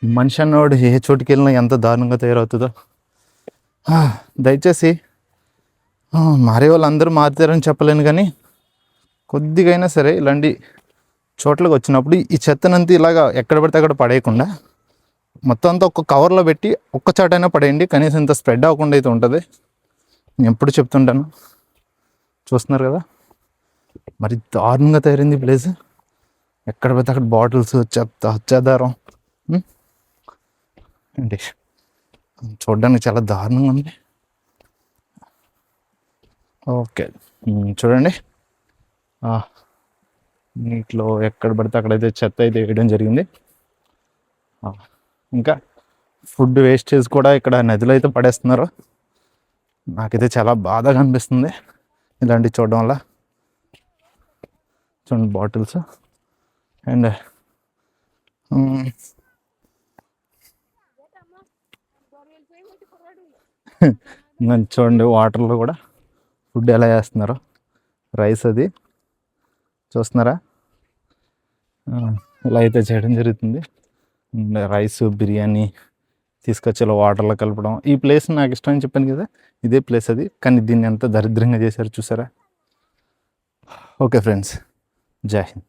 మనిషి అన్నవాడు ఏ చోటుకి వెళ్ళినా ఎంత దారుణంగా తయారవుతుందో. దయచేసి మారే వాళ్ళు అందరూ మారుతారని చెప్పలేను, కానీ కొద్దిగా అయినా సరే ఇలాంటి చోట్లకు వచ్చినప్పుడు ఈ చెత్తనంతా ఇలాగా ఎక్కడ పడితే అక్కడ పడేయకుండా మొత్తం అంతా ఒక్క కవర్లో పెట్టి ఒక్క చాటైనా పడేయండి. కనీసం ఇంత స్ప్రెడ్ అవ్వకుండా అయితే ఉంటుంది. నేను ఎప్పుడు చెప్తుంటాను. చూస్తున్నారు కదా మరి దారుణంగా తయారైంది ప్లేస్. ఎక్కడ పడితే అక్కడ బాటిల్స్, చెత్త, చెదారం ఏంటి చూడడానికి చాలా దారుణంగా ఉంది. ఓకే చూడండి, నీటిలో ఎక్కడ పడితే అక్కడైతే చెత్త అయితే వేయడం జరిగింది. ఇంకా ఫుడ్ వేస్టేజ్ కూడా ఇక్కడ నదిలో అయితే పడేస్తున్నారు. నాకైతే చాలా బాధగా అనిపిస్తుంది ఇలాంటివి చూడడం వల్ల. చూడండి బాటిల్స్ అండ్ చూడండి వాటర్లో కూడా ఫుడ్ ఎలా చేస్తున్నారు. రైస్ అది చూస్తున్నారా, ఇలా అయితే చేయడం జరుగుతుంది. రైస్, బిర్యానీ తీసుకొచ్చి ఇలా వాటర్లో కలపడం. ఈ ప్లేస్ నాకు ఇష్టం అని చెప్పాను కదా, ఇదే ప్లేస్ అది. కానీ దీన్ని ఎంత దరిద్రంగా చేశారు చూసారా. ఓకే ఫ్రెండ్స్, జై హింద్.